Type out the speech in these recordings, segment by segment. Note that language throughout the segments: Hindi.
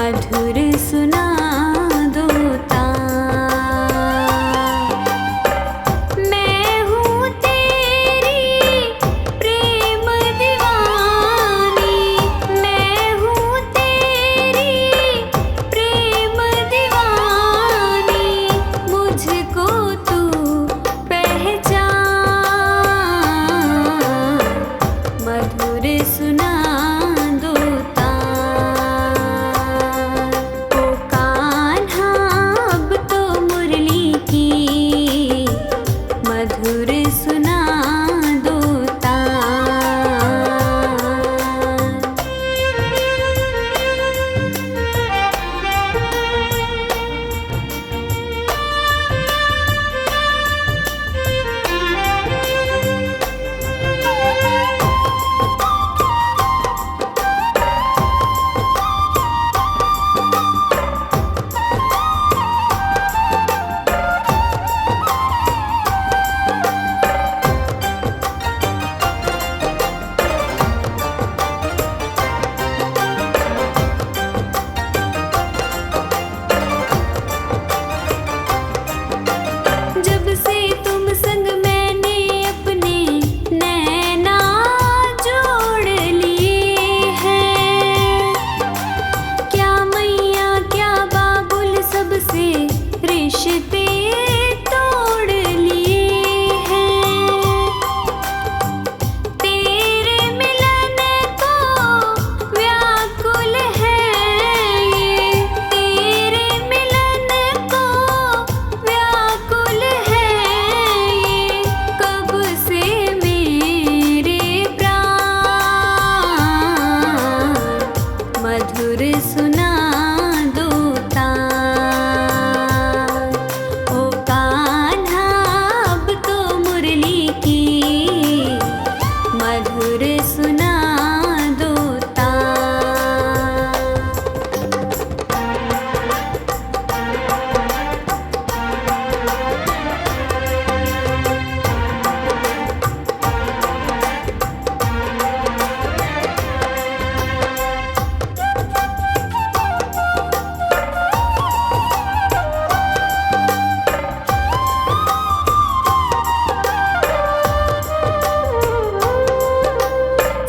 मधुर सुना दो तान। मैं हूँ तेरी प्रेम दीवानी, मैं हूँ तेरी प्रेम दीवानी, मुझको तू पहचान। मधुर सुना दो तान। ओ कान्हा अब तो मुरली की मधुर सुना दो तान। जब से तुम संग मैंने अपने नैना जोड़ लिए हैं, क्या मैया क्या बाबुल सबसे रिश्ते तोड़ लिए हैं। तेरे मिलन को व्याकुल है ये, तेरे मिलन को व्याकुल है ये, कब से मेरे प्राण। मधुर सुना दो तान। ओ कान्हा अब तो मुरली की मधुर सुना दो तान।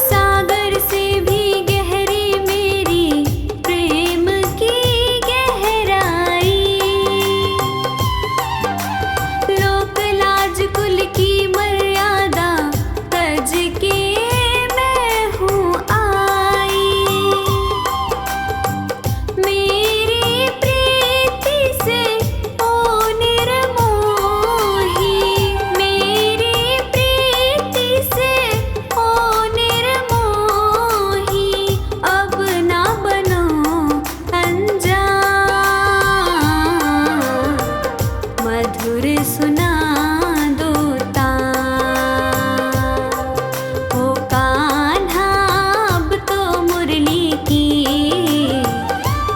सागर से भी गहरी मेरी प्रेम की गहराई, लोक लाज कुल की मर्यादा तज के मैं हूँ आई। मेरी प्रीति से ओ निर्मोही, मेरी प्रीति से ओ निर्मोही, अब ना बनो अनजान। मधुर सुना दो तान। ओ कान्हा अब तो मुरली की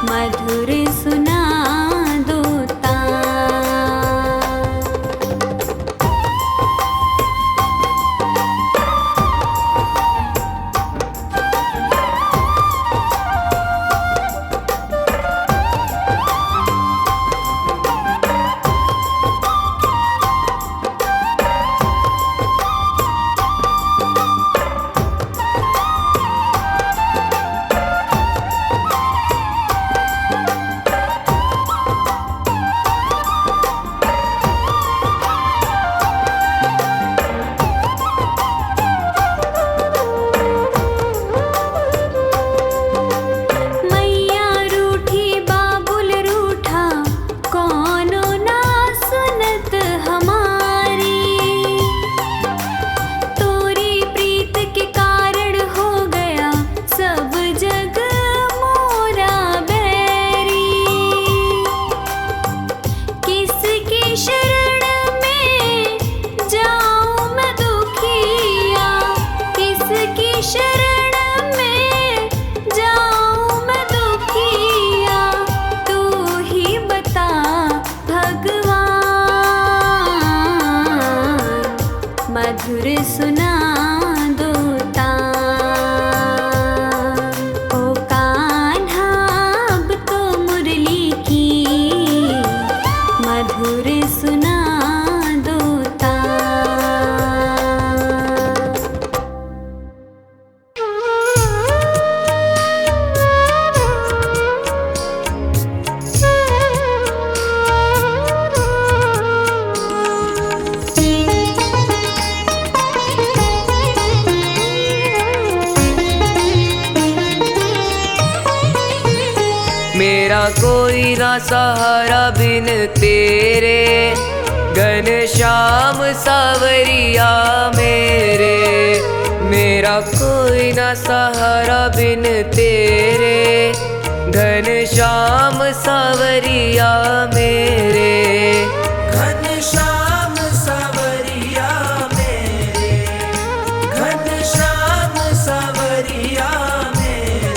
मधुर सुना दो तान। मैया रूठी बाबुल रूठा, कौनो ना सुनत हमारी। तोरी प्रीत के कारण हो गया सब जग मोरा बैरी। किसकी शरण में जाऊं मैं दुखिया, किसकी शरण में जाऊं मैं दुखिया, तू ही बता भगवान। मधुर सुना दो तान। ओ कान्हा अब तो मेरा कोई ना सहारा बिन तेरे, घनश्याम सावरिया मेरे। मेरा कोई ना सहारा बिन तेरे, घनश्याम सावरिया मेरे। घनश्याम सावरिया मेरे, घनश्याम सावरिया मेरे।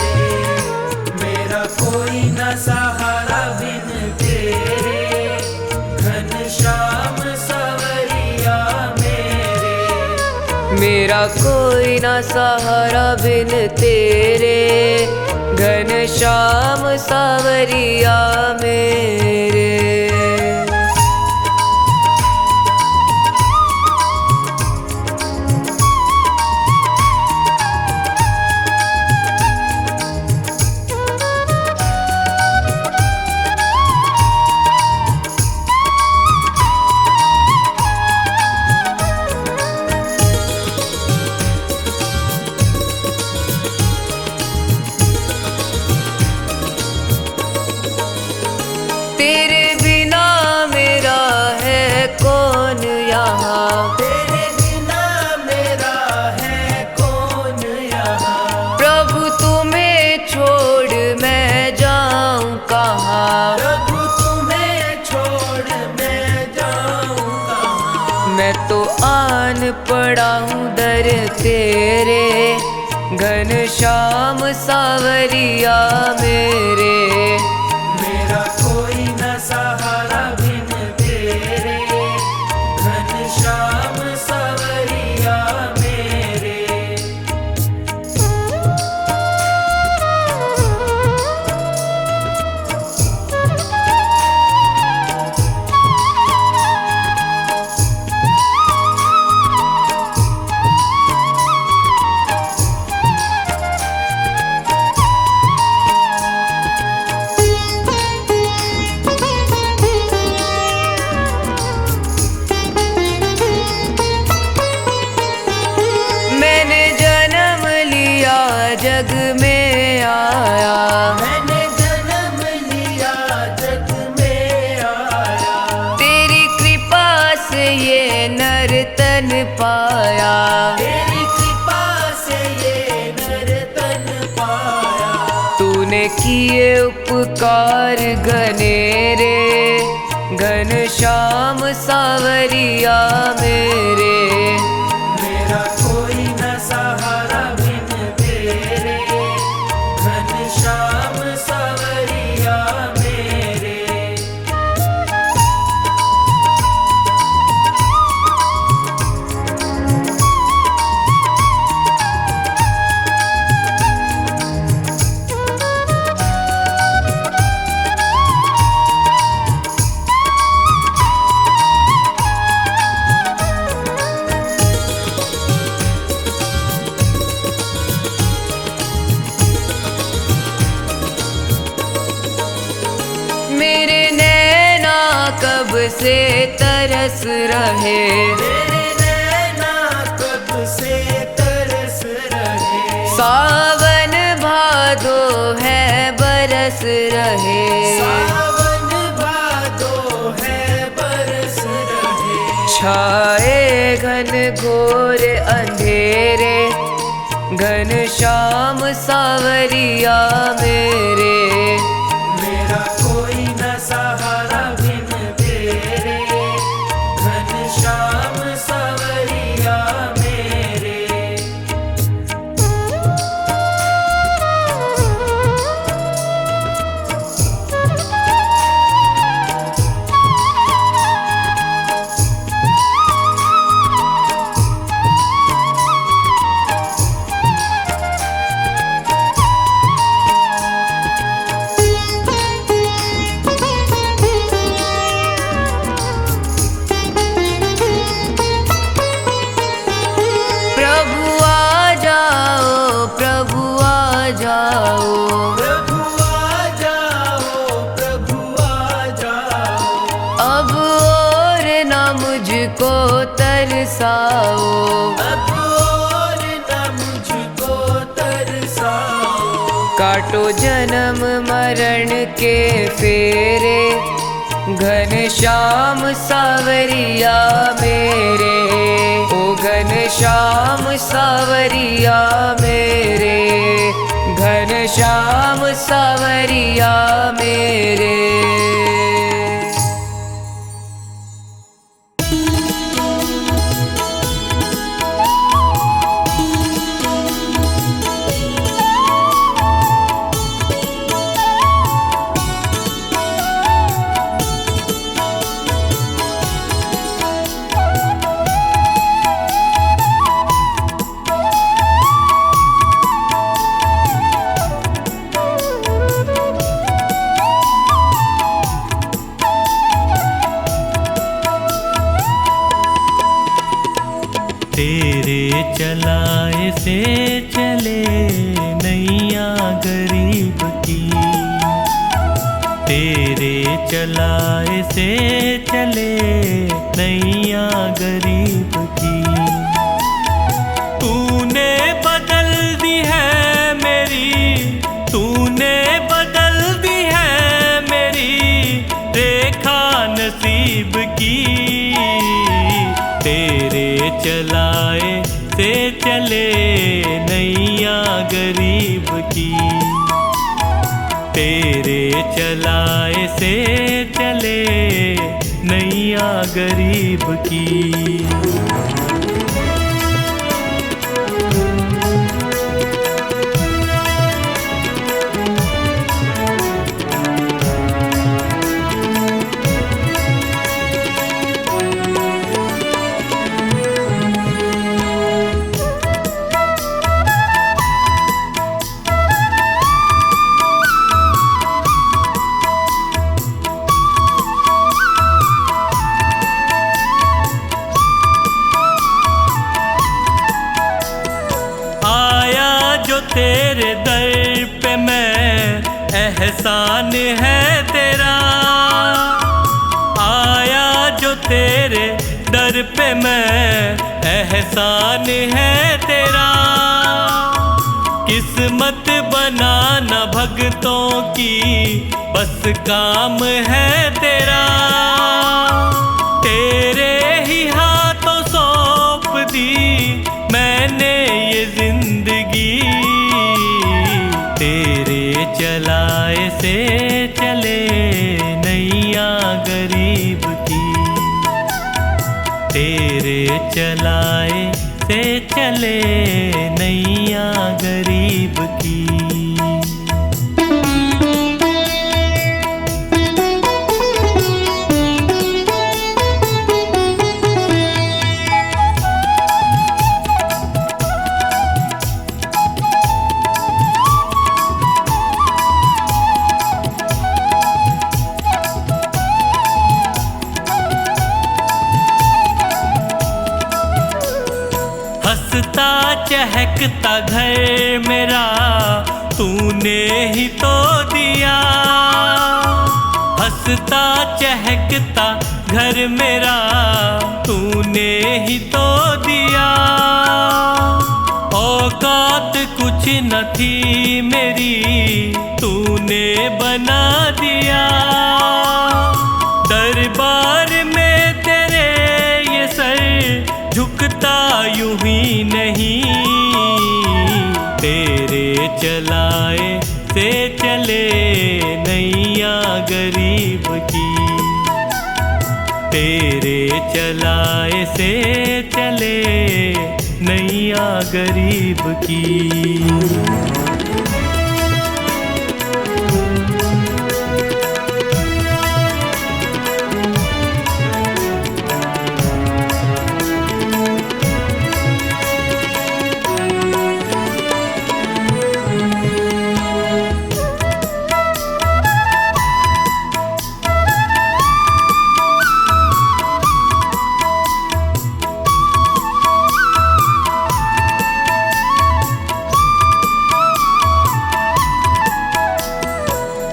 मेरा कोई न सहारा बिन तेरे, घनश्याम सावरिया मेरे। मेरा कोई ना सहारा बिन तेरे, घनश्याम सावरिया मेरे। तेरे बिना मेरा है कौन यहाँ, तेरे बिना मेरा है कौन यहाँ। प्रभु तुम्हें छोड़ मैं जाऊँ कहाँ। प्रभु तुम्हें छोड़ मैं जाऊँ कहाँ। मैं तो आन पड़ा हूँ दर तेरे, घनश्याम सावरिया मेरे। मेरा कोई न सहारा बिन तेरे, घनश्याम सावरिया मेरे। मैंने जन्म लिया जग में आया, मैंने जन्म लिया जग में आया। तेरी कृपा से ये नर तन पाया। तेरी कृपा से ये नर तन पाया। तूने किए उपकार घनेरे, घनश्याम सावरिया मेरे। मेरा कोई न सहारा बिन तेरे, घनश्याम सावरिया मेरे। मेरे नैना कब से तरस रहे, तेरे नैना कब से तरस रहे। सावन भादो है बरस रहे। सावन भादो है बरस रहे। छाए घन घोर अंधेरे, घनश्याम सावरिया मेरे। मेरा कोई न सहारा बिन तेरे, घनश्याम सावरिया मेरे। मुझको तरसाओ, अब और न मुझको तरसाओ। काटो जन्म मरण के फेरे, घनश्याम सावरिया मेरे, ओ घनश्याम सावरिया मेरे, घनश्याम सावरिया मेरे। तेरे चलाए से चले नैया गरीब की, तेरे चलाए से चले नैया गरीब की। तूने बदल दी है मेरी, तूने बदल दी है मेरी रेखा नसीब की। तेरे चलाए से चले नैया गरीब की, तेरे चलाए से चले नैया गरीब की। तेरे दर पे मैं, एहसान है तेरा। आया जो तेरे दर पे मैं, एहसान है तेरा। किस्मत बनाना भक्तों की बस काम है तेरा। तेरे ही हाथों सौंप दी मैंने ये जिंदगी। तेरे चलाए से चले नैया गरीब की, तेरे चलाए से चले नैया गरीब की। हंसता चहकता घर मेरा तूने ही तो दिया। हंसता चहकता घर मेरा तूने ही तो दिया। औकात कुछ न थी मेरी तूने बना दिया। दरबार में तेरे ये सर झुकता यूं ही नहीं। तेरे चलाए से चले नैया गरीब की, तेरे चलाए से चले नैया गरीब की।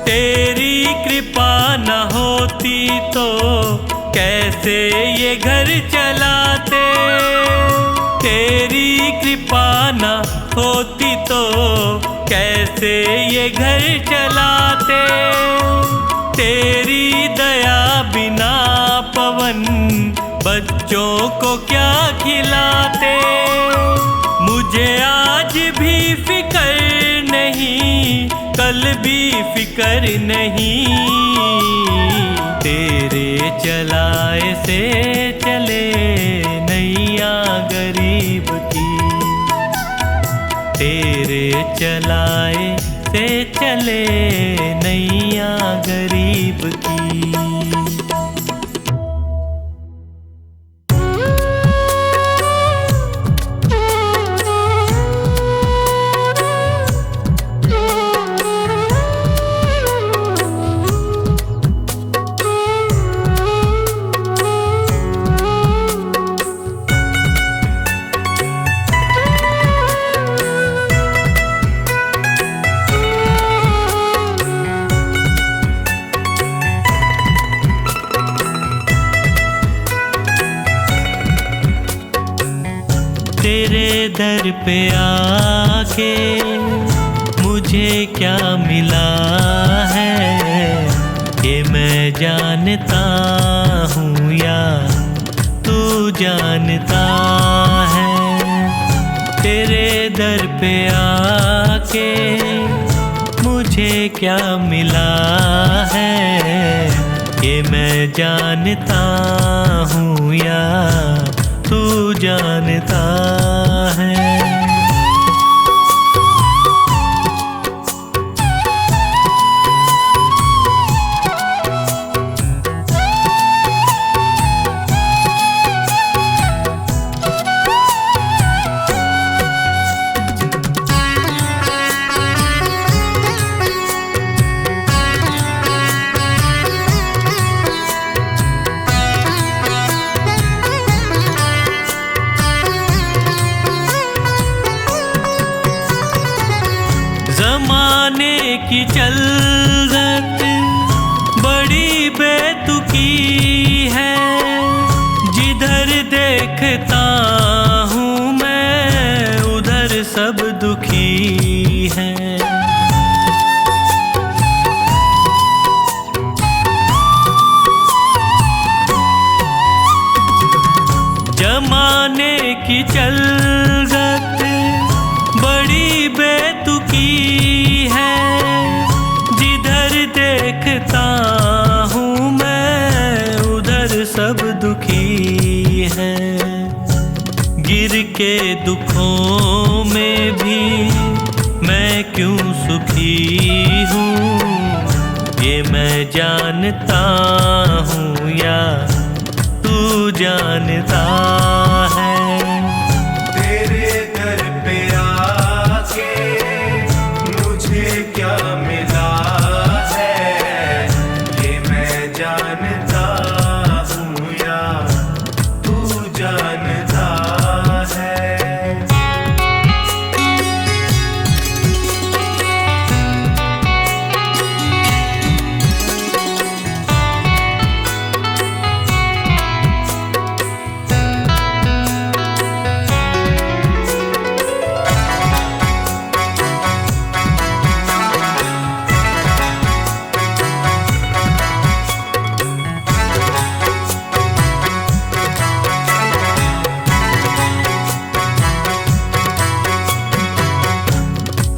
तेरी कृपा न होती तो कैसे ये घर चलाते। तेरी कृपा न होती तो कैसे ये घर चलाते। तेरी दया बिना पवन बच्चों को क्या खिलाते। मुझे आज भी फिकर नहीं, कल भी फिकर नहीं। तेरे चलाए से चले नैया गरीब की। तेरे चलाए से चले नैया गरीब की। तेरे दर पे आके मुझे क्या मिला है, ये मैं जानता हूँ या तू जानता है। तेरे दर पे आके मुझे क्या मिला है, ये मैं जानता हूँ या तू जानता है। ज़माने की चलत बड़ी बेतुकी है, जिधर देखता हूँ मैं उधर सब दुखी है। ज़माने की चलत बड़ी बेतुकी है, जिधर देखता हूँ मैं उधर सब दुखी है। गिर के दुखों में भी मैं क्यों सुखी हूँ, ये मैं जानता हूँ या तू जानता है। तेरे दर पे आके मुझे क्या मिला है, ये मैं जानता हूँ या तू जानता है।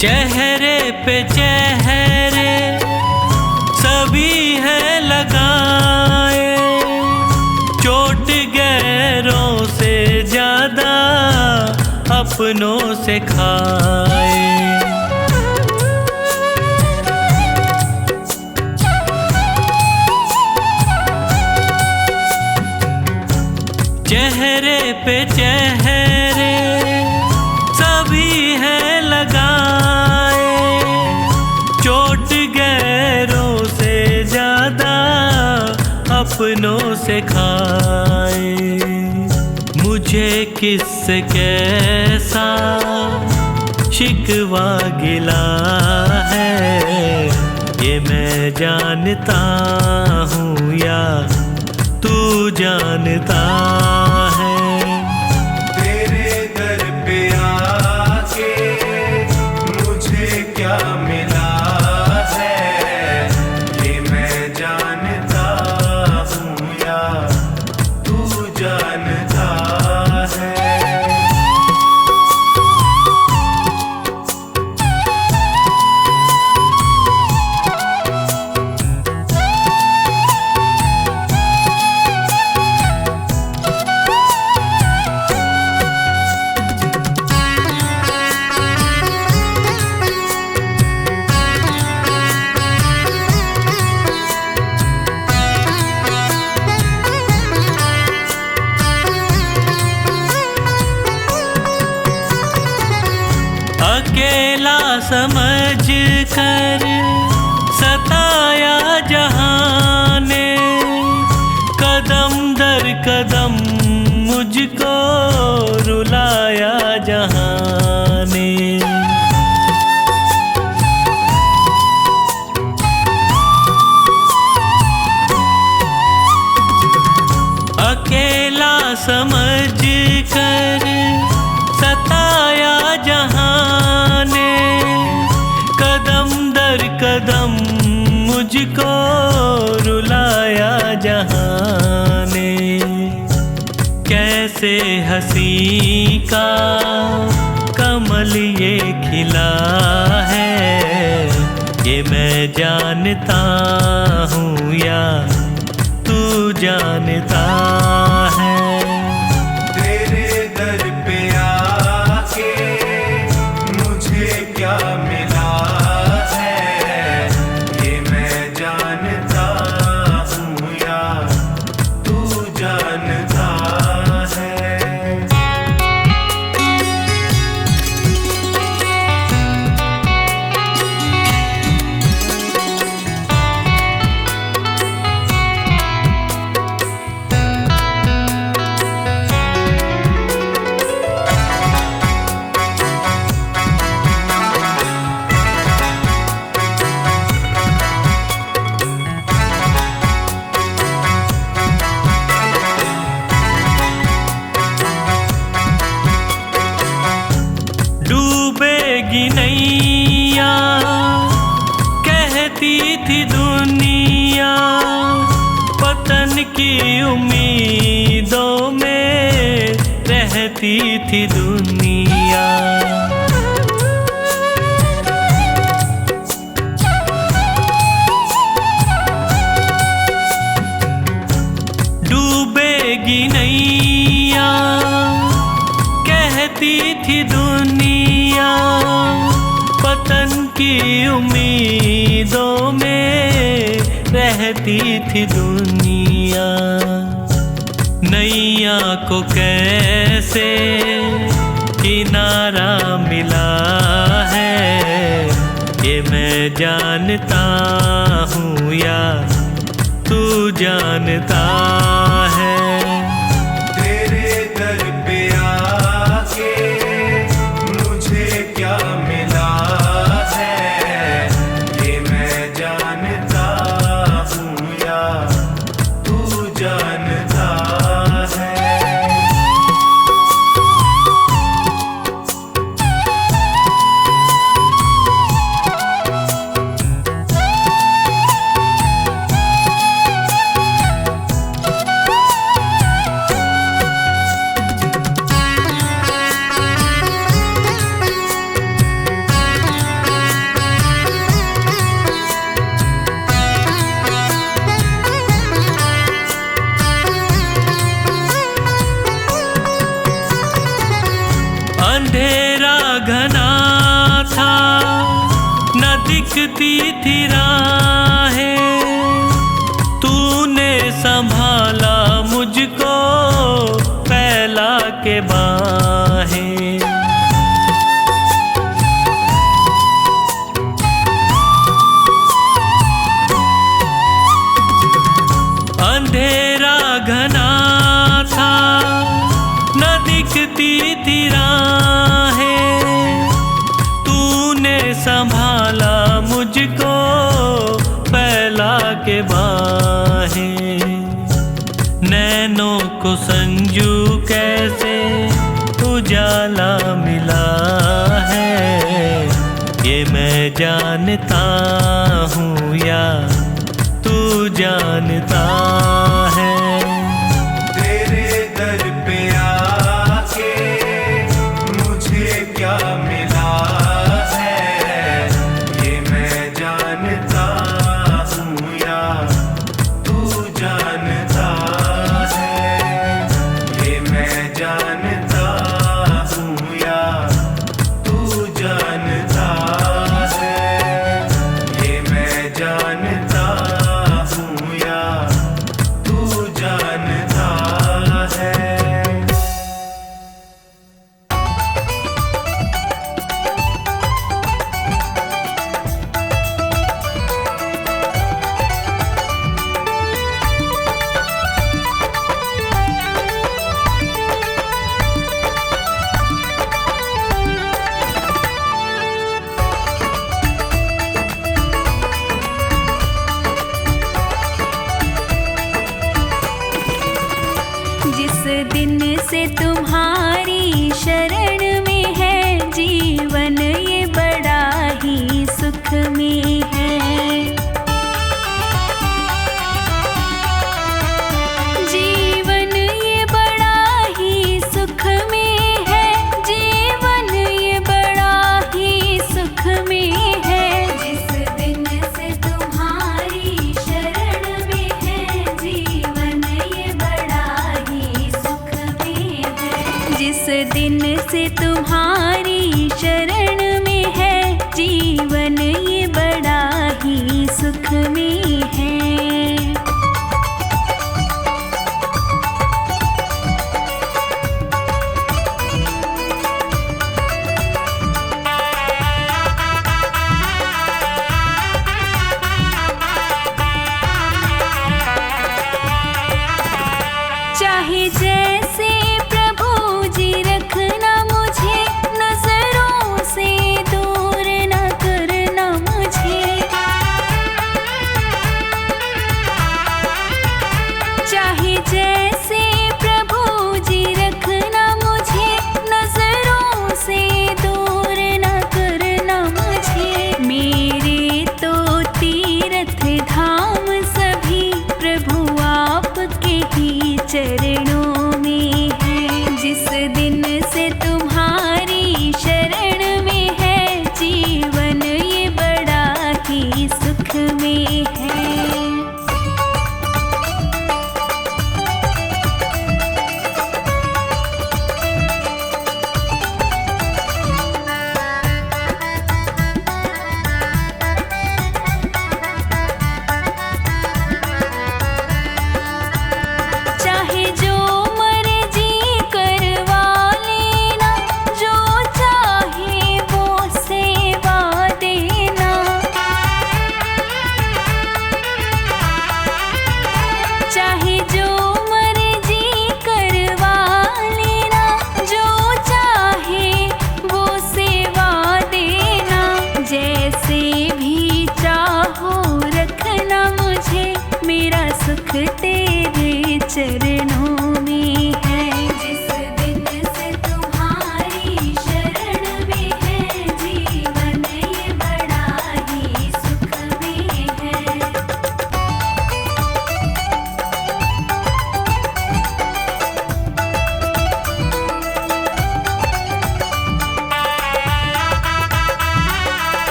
चेहरे पे चेहरे सभी हैं लगाए, चोट गैरों से ज्यादा अपनों से खाए। चेहरे पे चेहरे सभी हैं लगाए, चोट गैरों से ज्यादा अपनों से खाए। मुझे किससे कैसा शिकवा गिला है, ये मैं जानता हूँ या तू जानता है। तेरे दर पे आके मुझे क्या अकेला समझ कर सताया जहां ने, कदम दर कदम मुझको रुलाया जहां ने। अकेला समझ कर सताया जहां ने, कदम दर कदम मुझको रुलाया जहां ने। कैसे हंसी का कमल ये खिला है, ये मैं जानता हूँ या तू जानता है। तेरे दर पे आके मुझे क्या मिला है, ये मैं जानता हूँ या तू जानता है। डूबेगी नैया कहती थी दुनिया, पतन की उम्मीदों में रहती थी दुनिया। डूबेगी नैया कहती थी दुनिया, पतन की उम्मीदों में रहती थी दुनिया। नैया को कैसे किनारा मिला है, ये मैं जानता हूँ या तू जानता है। तेरे दर पे आके मुझे क्या मिला है, ये मैं जानता हूँ या तू जानता है। अंधेरा घना था न दिखती थी राहें, तूने संभाला मुझको फैला के बाहें। अंधेरा घना था न दिखती थी राहें, तूने संभाला मुझको फैला के बाहें। नैनों को संजू कैसे उजाला मिला है, ये मैं जानता हूँ या तू जानता है। तेरे दर पे आके मुझे क्या मिला है, ये मैं जानता हूँ या तू जानता है। ये मैं जानता हूँ या तू जानता है। ये मैं जानता हूँ या सुख में है। जीवन ये बड़ा ही सुख में है, जीवन ये बड़ा ही सुख में है। जिस दिन से तुम्हारी शरण में है, जीवन ये बड़ा ही सुख में है। जिस दिन से तुम्हारी शरण में है, जीवन ये बड़ा ही सुख में है। चाहे जैसे प्रभु जी रखना मुझे, न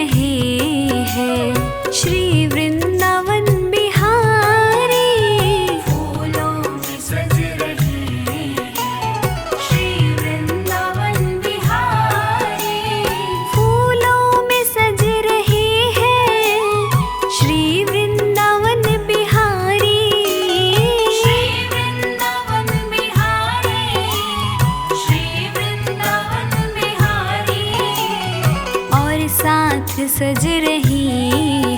रहे हैं श्री वृंदावन बिहारी। फूलों में सज रहे हैं श्री वृंदावन बिहारी। फूलों में सज रहे हैं श्री वृंदावन बिहारी। श्री वृंदावन बिहारी, श्री वृंदावन बिहारी। और साथ सज रही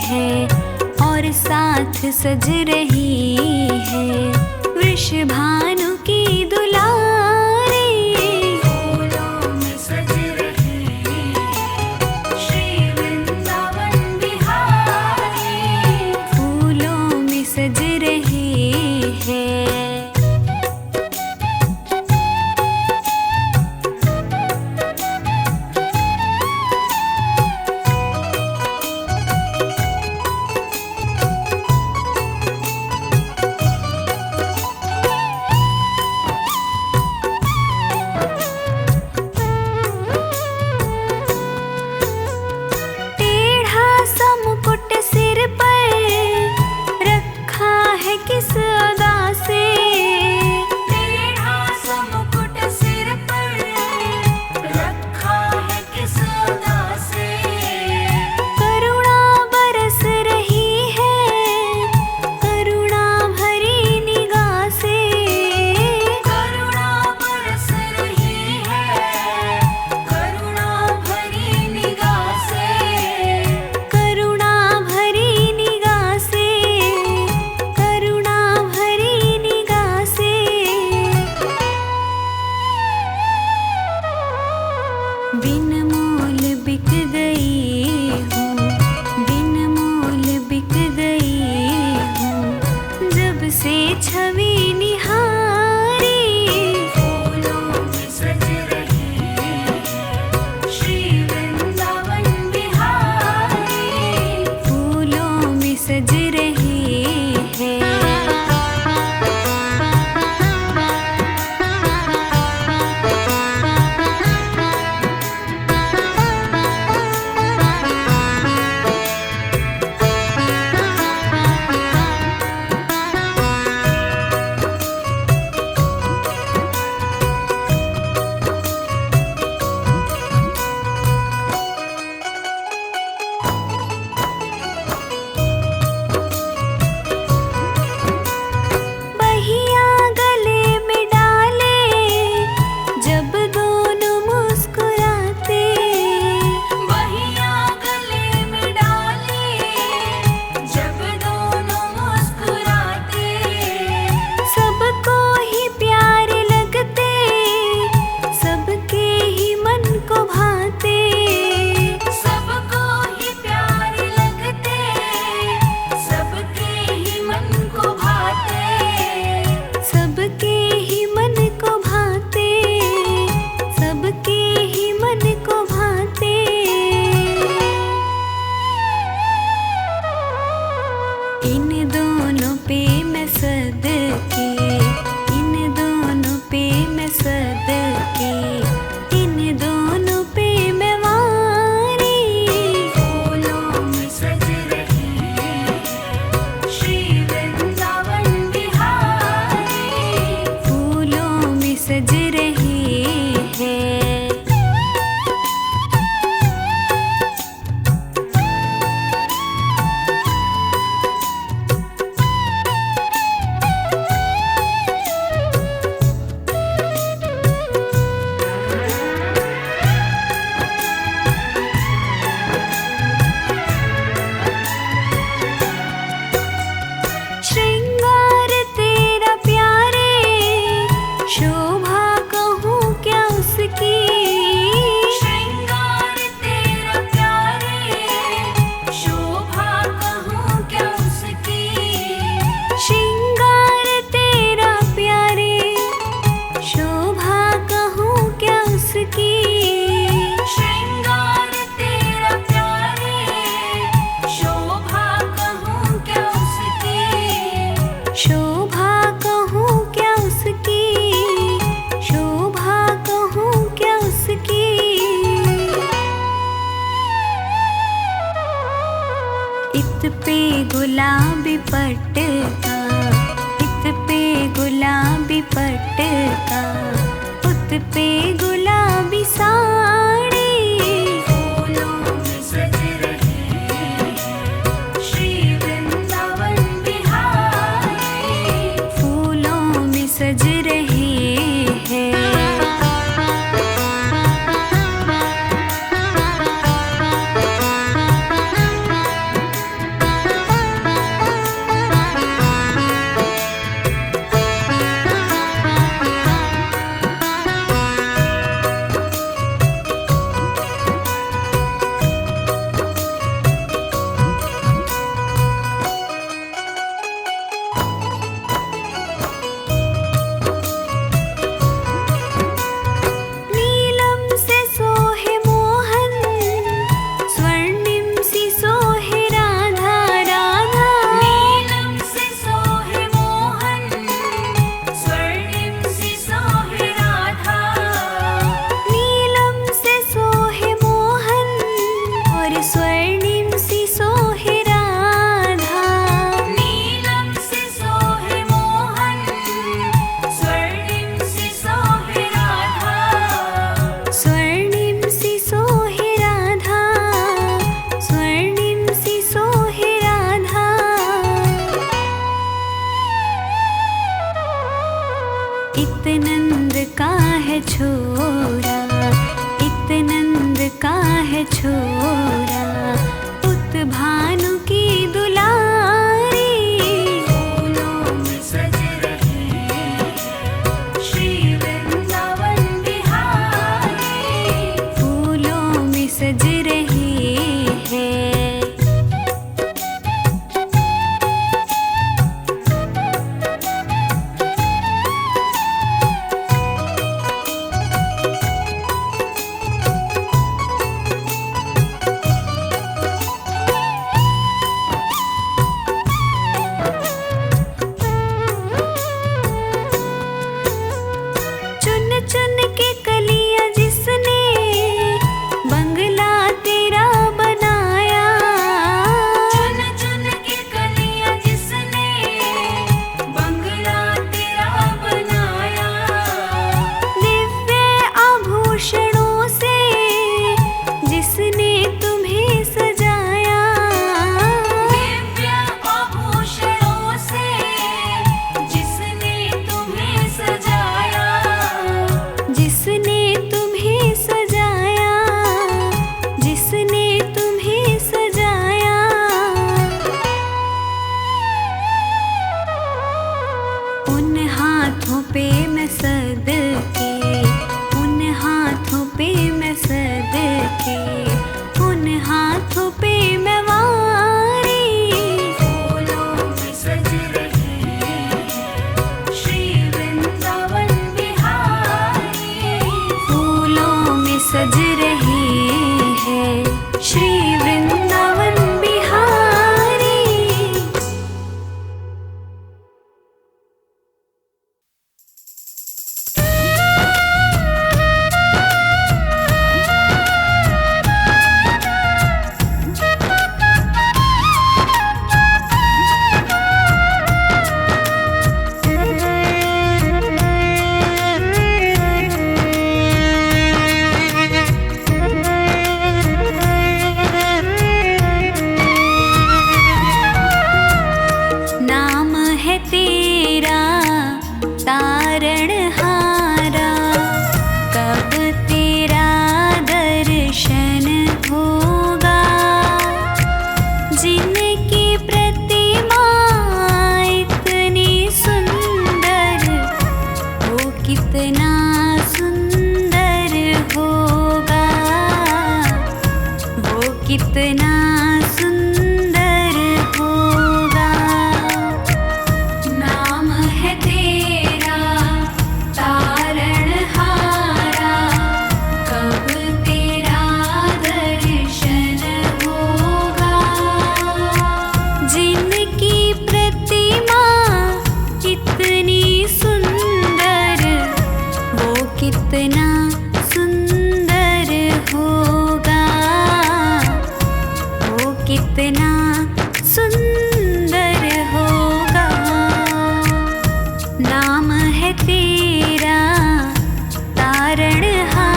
है, और साथ सज रही है वृषभानु की दुलारी। फूलों में सज रहे हैं श्री वृंदावन बिहारी। फूलों में सज रहे हैं। इत पे गुलाबी पट का, इत पे गुलाबी पट का, उत पे गुलाबी साड़ी, फूलों में सज रही है श्री वृंदावन बिहारी, फूलों में सज रही है। इत नंद का है छोरा, इत नंद का है छोरा, उत भानु की दुलारी, फूलों में सज रही है श्री वृंदावन बिहारी, फूलों में सज रही है। सज रही है श्री वृंदावन बिहारी। कितना सुंदर होगा, नाम है तेरा तारणहारा, कब तेरा दर्शन होगा। जिनकी प्रतिमा कितनी सुंदर, वो कितना सुंदर होगा, वो कितना सुंदर होगा। नाम है तेरा तारणहारा।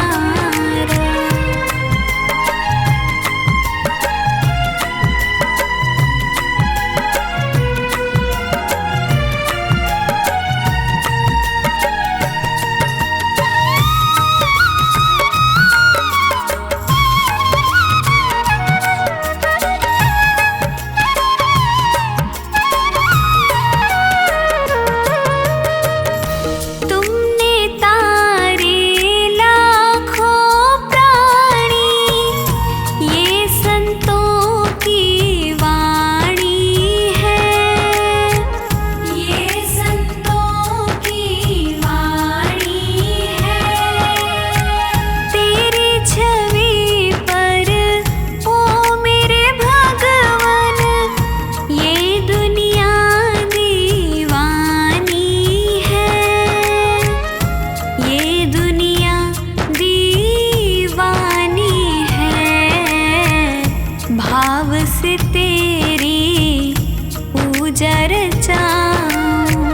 तुमने तारे लाखों प्राणी, ये संतों की वाणी है। ये संतों की वाणी है। तेरी छवि पर ओ मेरे भगवन, ये दुनिया दीवानी है। ये दुनिया दीवानी है। भाव से तेरी पूजा रचाऊं,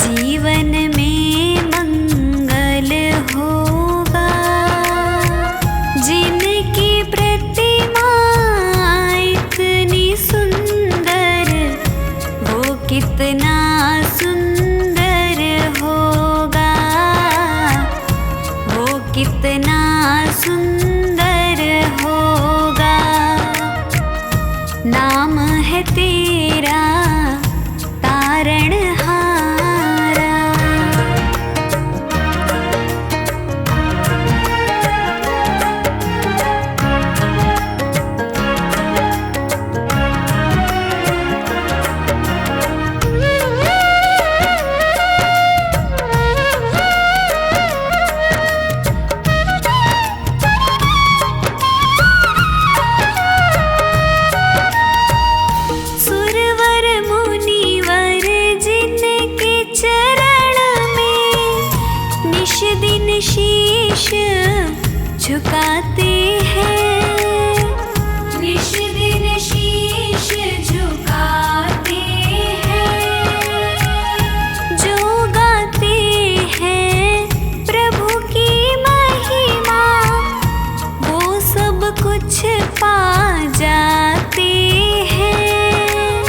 जीवन में मंगल होगा। जिनकी प्रतिमा इतनी सुंदर, वो कितना सुंदर होगा। वो कितना सुंदर होगा। नाम है तेरा तारणहारा। सुरवर मुनिवर जिनके चरण में निश दिन शीश झुकाते हैं। निश दिन शीश झुकाते हैं। जो गाते हैं प्रभु की महिमा, वो सब कुछ पा जाते हैं।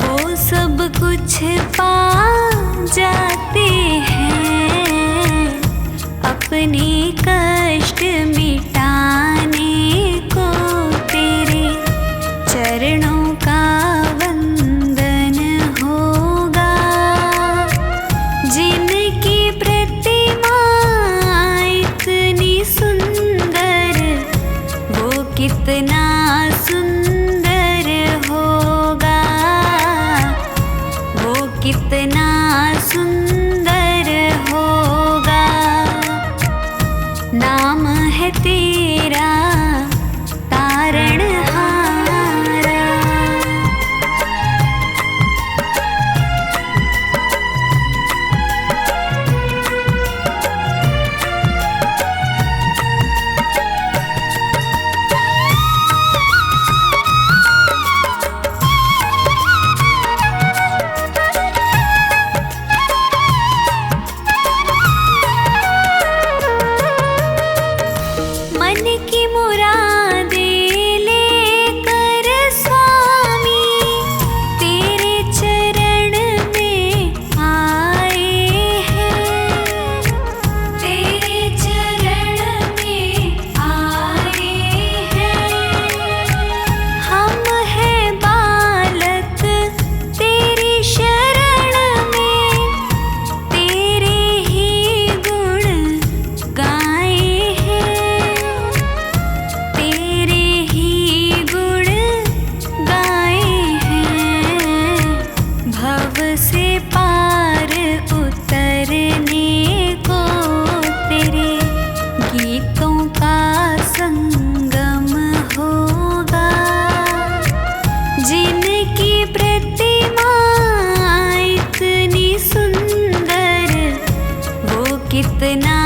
वो सब कुछ पा जाते हैं। अपने कष्ट मिटाने को तेरे चरणों का वंदन होगा। जिनकी प्रतिमा इतनी सुंदर, वो कितना सुंदर होगा। वो कितना सुंदर होगा। नाम है तेरा तारणहारा। मन की मुरादें लेकर स्वामी तेरे चरण में आए हैं। तेरे चरण में आए हैं। हम हैं बालक तेरी शरण में, तेरे ही गुण गाए हैं। तेरे ही गुण गाए हैं। भव से पार उतरने को तेरे गीतों का संगम होगा। जिनकी प्रतिमा इतनी सुंदर, वो कितना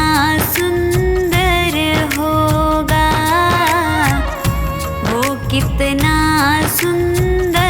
सुंदर होगा। वो कितना सुंदर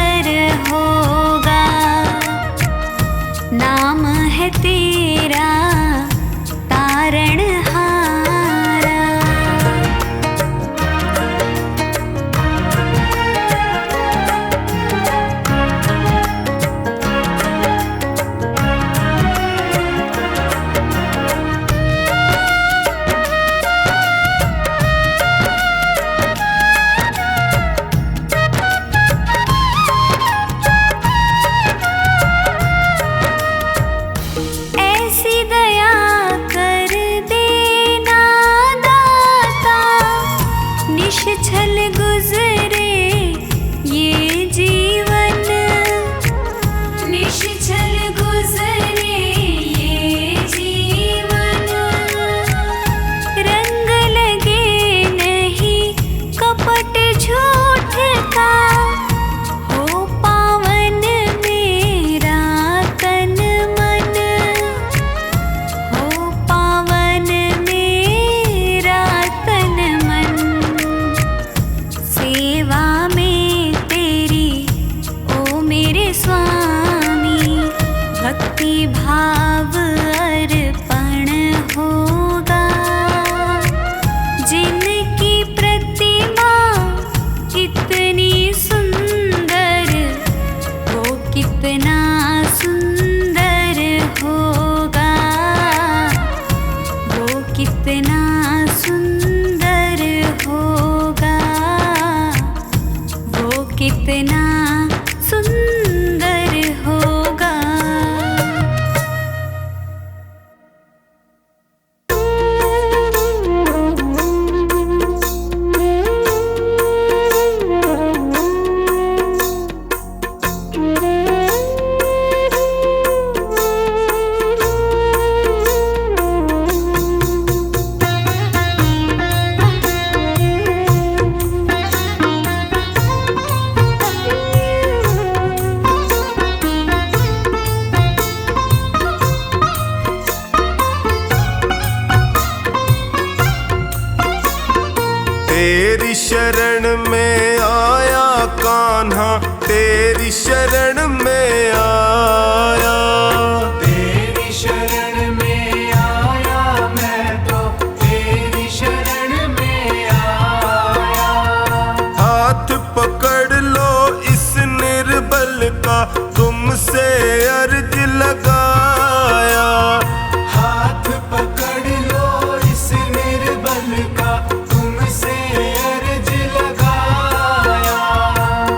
कितनी सुंदर, वो कितना सुंदर होगा, वो कितना सुंदर होगा, वो कितना सुंदर होगा। तेरी शरण में आया कान्हा, तेरी शरण में आया, तेरी शरण में आया मैं तो, तेरी शरण में आया। हाथ पकड़ लो इस निर्बल का, तुमसे अर्ज लगाया। हाथ पकड़ लो इस निर्बल का, तुमसे अर्ज लगाया।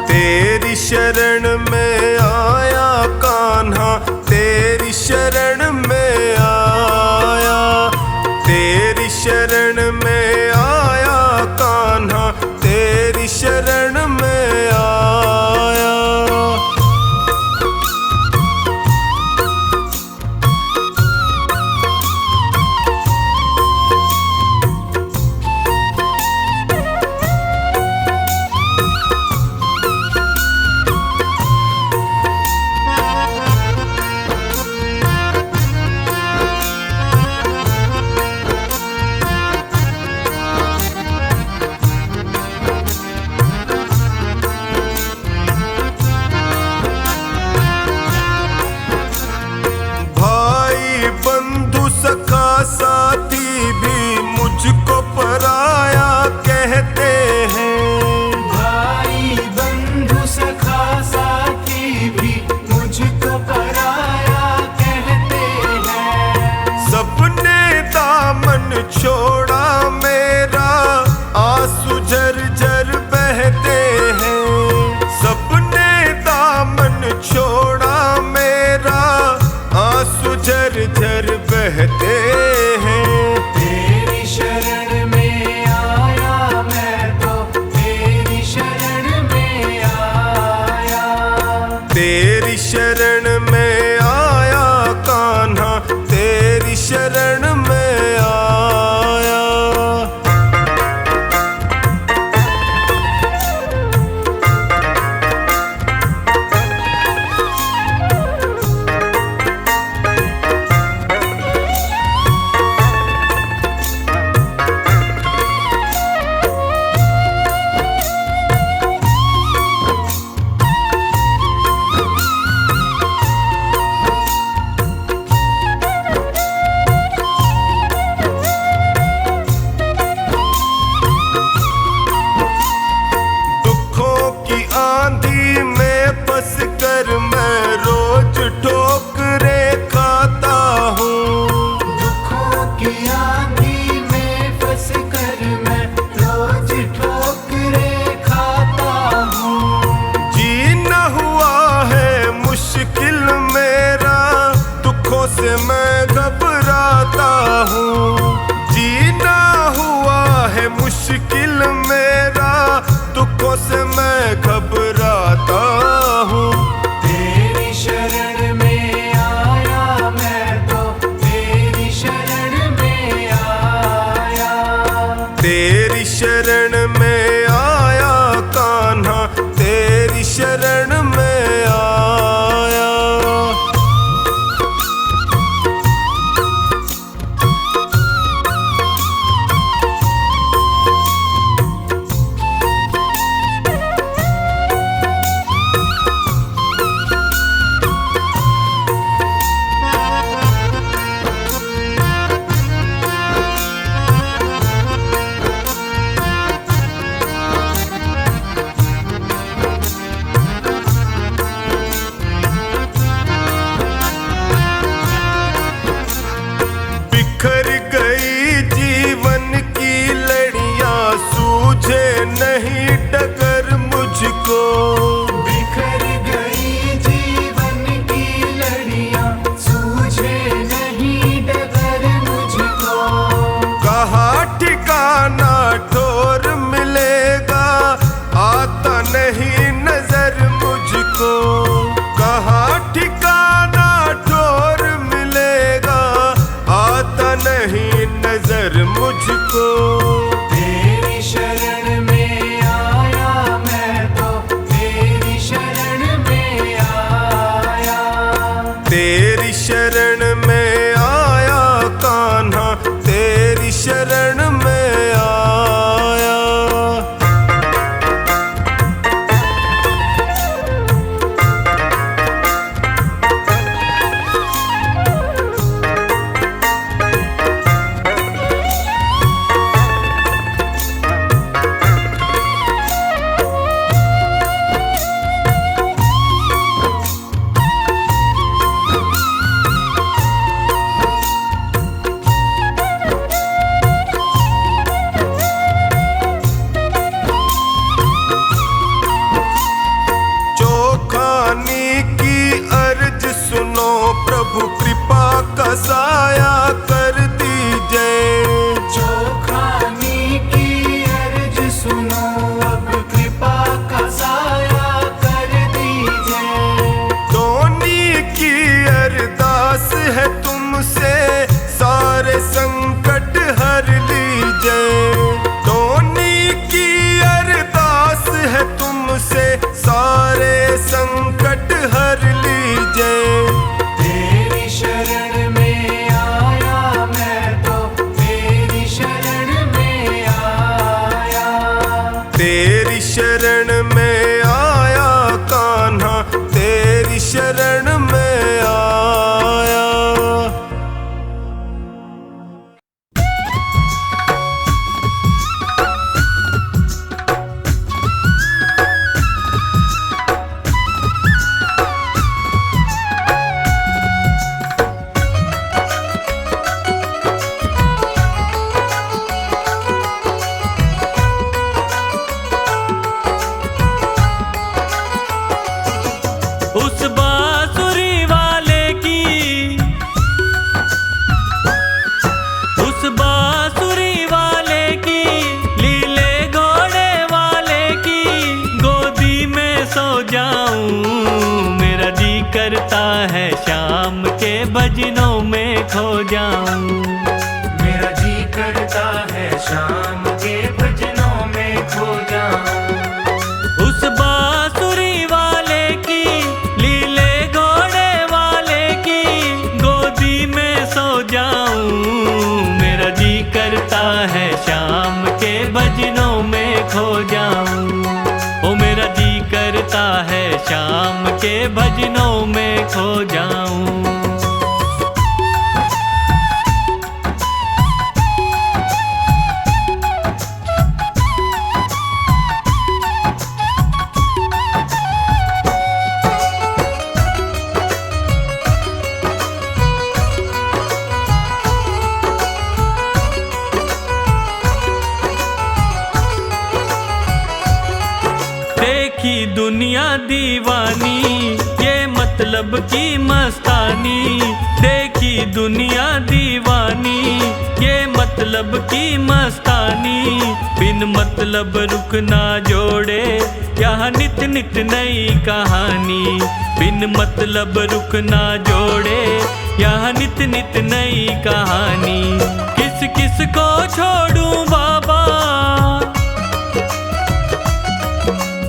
तेरी शरण में आया कान्हा, तेरी शरण में आया, तेरी शरण में आया कान्हा, तेरी शरण में आया। बंधु सखा साथी भी मुझको पराया कहते हैं। भाई बंधु सखा साथी भी मुझको पराया कहते हैं। सबने दामन छोड़ा मेरा, आंसू झरझर बहते हैं। सबने दामन छोड़ा मेरा, आंसू झरझर बहते हैं। तेरी शरण में आया मैं तो, तेरी शरण में आया, तेरी शरण में आया कान्हा, तेरी शरण में आया। से मैं घबराता हूँ, जीना हुआ है मुश्किल मेरा, दुखों से मैं घबरा नजर मुझको, कहाँ ठिकाना ठोर मिलेगा, आता नहीं नजर मुझको। तेरी शरण में आया मैं तो, तेरी शरण में आया। तेरी शरण में आया कान्हा, तेरी शरण में आया। प्रभु कृपा का साया कर दीजिए। चोखानी की अर्ज सुनो, अब कृपा का साया कर दीजिए। धोनी की अरदास है तुमसे, सारे संकट हर लीजिए। धोनी की अरदास है तुमसे, सारे संकट हर लीजिए। तेरी शरण में आया मैं तो, तेरी शरण में आया। तेरी शरण में आया कान्हा, तेरी शरण में आया। उस बांसुरी वाले की, उस बांसुरी वाले की, लीले घोड़े वाले की गोदी में सो जाऊं। मेरा जी करता है शाम के भजनों में खो जाऊं। मेरा जी करता है शाम के भजनों में खो जाऊं। उस बांसुरी वाले की, लीले घोड़े वाले की गोदी में सो जाऊं। मेरा जी करता है शाम के भजनों में खो जाऊं। ओ मेरा जी करता है शाम के भजनों में खो जाऊं। देखी दुनिया दीवानी, ये मतलब की मस्तानी। देखी दुनिया दीवानी, ये मतलब की मस्तानी। बिन मतलब रुक ना जोड़े, यहाँ नित नित नई कहानी। बिन मतलब रुक ना जोड़े, यहाँ नित नित नई कहानी। किस किस को छोड़ूं बाबा,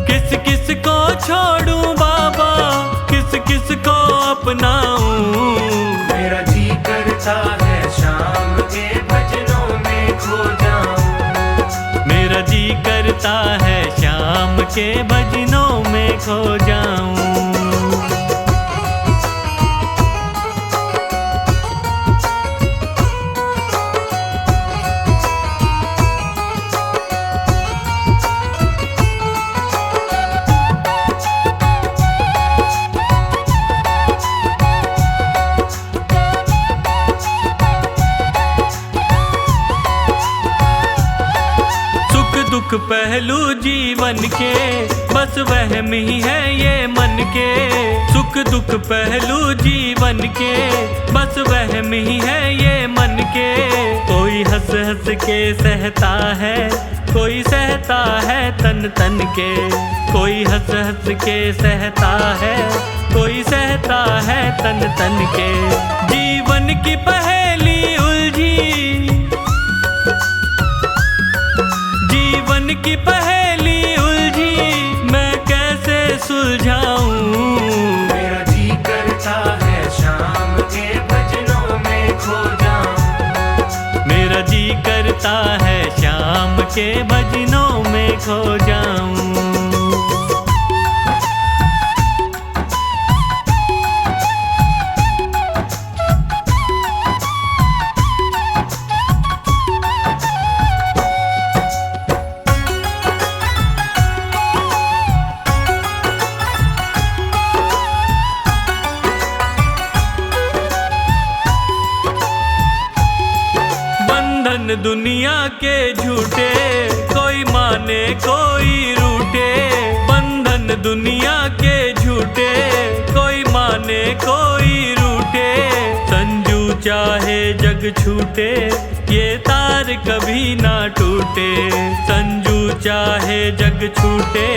किस किस को छोड़ूं बाबा, किस किस को अपनाऊं। मेरा जी करता है शाम के भजनों में खो जाऊं। मेरा जी करता है शाम के भजनों में खो जाऊं। दुख पहलू जीवन के, बस वहम ही है ये मन के। सुख दुख पहलू जीवन के, बस वहम ही है ये मन के। कोई हंस हंस के सहता है, कोई सहता है तन तन के, कोई हंस हंस के सहता है, कोई सहता है तन तन के। जीवन की पहेली उलझी, जीवन की पहेली उलझी, मैं कैसे सुलझाऊं। मेरा जी करता है शाम के भजनों में खो जाऊं। मेरा जी करता है शाम के भजनों में खो जाऊं। दुनिया के झूठे, कोई माने कोई रूठे। बंधन दुनिया के झूठे, कोई माने कोई रूठे। संजू चाहे जग छूटे, ये तार कभी ना टूटे। संजू चाहे जग छूटे,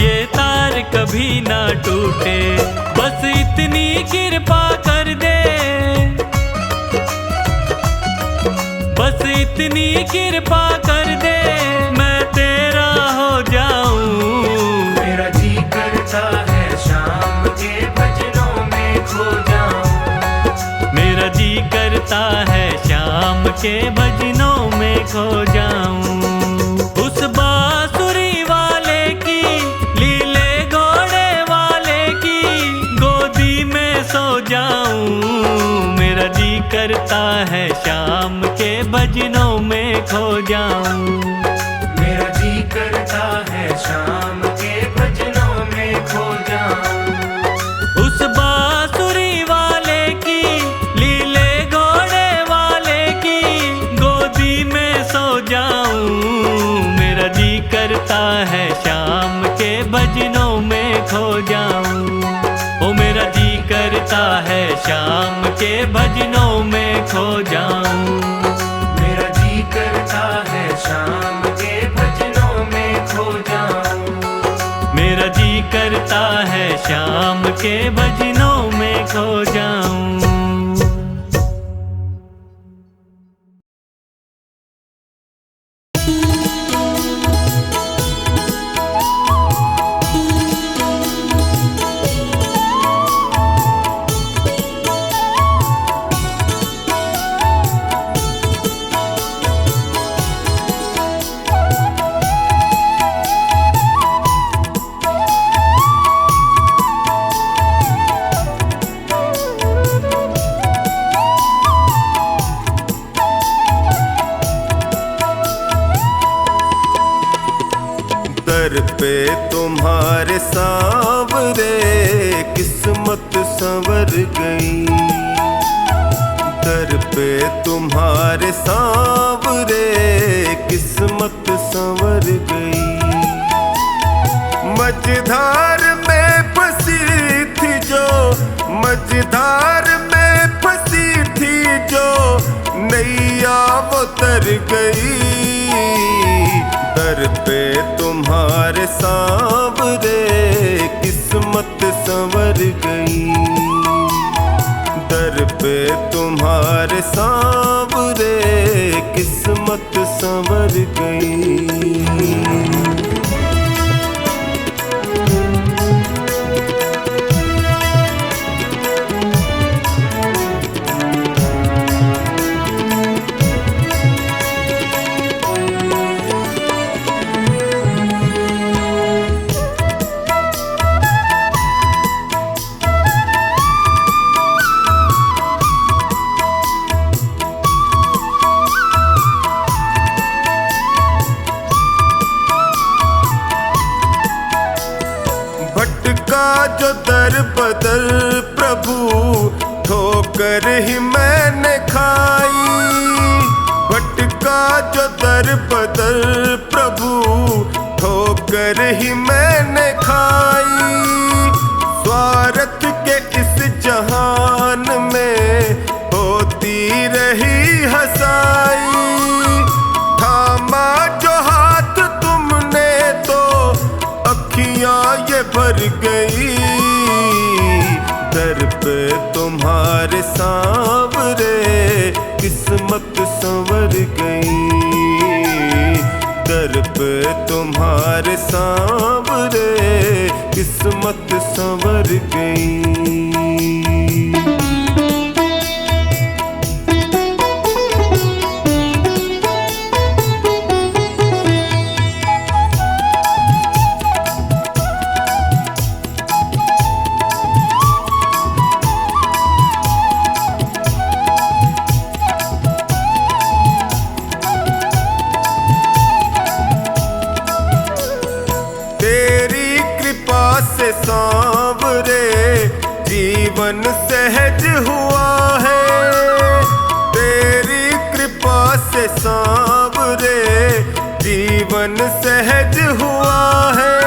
ये तार कभी ना टूटे। बस इतनी कृपा कर दे, बस इतनी कृपा कर दे, मैं तेरा हो जाऊं। मेरा जी करता है शाम के भजनों में खो जाऊं। मेरा जी करता है शाम के भजनों में खो जाऊं। उस बांसुरी वाले की, लीले घोड़े वाले की गोदी में सो जाऊं। मेरा जी करता है शाम के भजनों में खो जाऊं। मेरा जी करता है शाम के भजनों में खो जाऊं। उस बांसुरी वाले की, लीले घोड़े वाले की गोदी में सो जाऊं। मेरा जी करता है शाम के भजनों में खो जाऊं। ओ मेरा जी करता है शाम के भजनों में खो जाऊं। मेरा जी करता है शाम के भजनों में खो जाऊं। मेरा जी करता है शाम के भजनों में खो जाऊं। दर पे तुम्हारे सांवरे किस्मत संवर गई। दर पे तुम्हारे सांवरे किस्मत संवर गई। मझधार में फंसी थी जो, मझधार में फंसी थी जो, नैया वो तर गई। दर पे तुम्हारे सांवरे किस्मत संवर गई। दर पे तुम्हारे सांवरे किस्मत संवर गई। जो दर बदर प्रभु ठोकर ही मैंने खाई। भटका जो दर बदर प्रभु ठोकर ही मैंने खाई। स्वार्थ के इस जहान में होती रही हंसाई। थामा जो हाथ गई, दर पे तुम्हारे सांवरे किस्मत संवर गई, दर पे तुम्हारे सांवरे किस्मत संवर गई। से सांवरे जीवन सहज हुआ है, तेरी कृपा से सांवरे जीवन सहज हुआ है।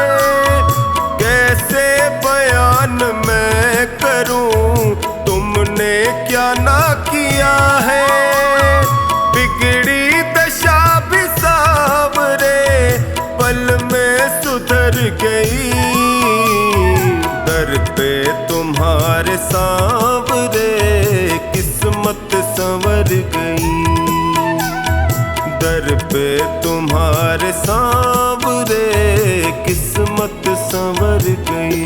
कैसे बयान मैं करूं तुमने क्या ना किया है, बिगड़ी दशा भी सांवरे पल में सुधर गई, दर पे तुम्हारे सांवरे किस्मत संवर गई, दर पे तुम्हारे सांवरे किस्मत संवर गई।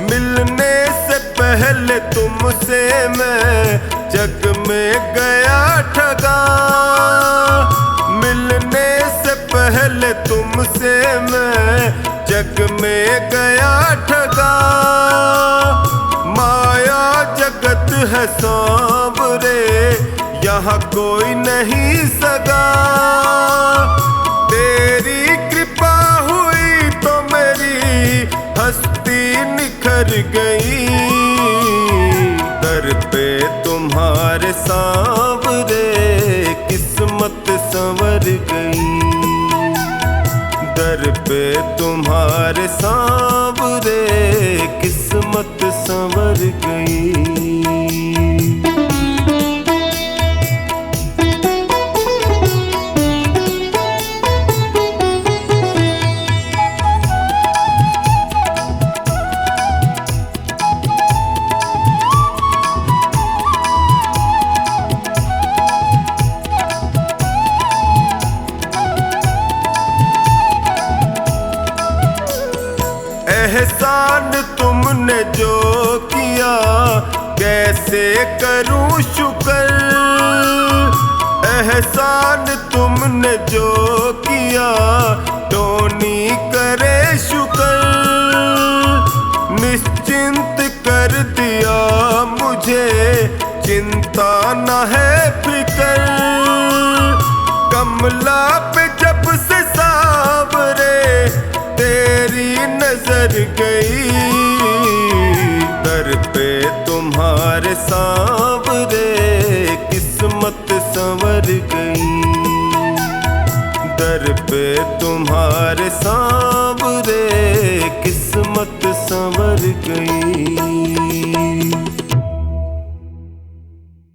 मिलने से पहले तुमसे मैं जग में गया ठगा, मिलने से पहले तुमसे मैं जग में गया ठगा, माया जगत है सांवरे यहाँ कोई नहीं सगा, तेरी कृपा हुई तो मेरी हस्ती निखर गई, दर पे तुम्हारे सांवरे किस्मत संवर गई, दर पे तुम्हारे सांवरे किस्मत संवर गई। एहसान तुमने जो किया कैसे करूं शुक्र, एहसान तुमने जो किया टोनी करे शुक्र, निश्चिंत कर दिया मुझे चिंता न है फिकर, कमला पे जब से सांवरे तेरी नजर गई, दर पे तुम्हारे सांवरे किस्मत संवर गई,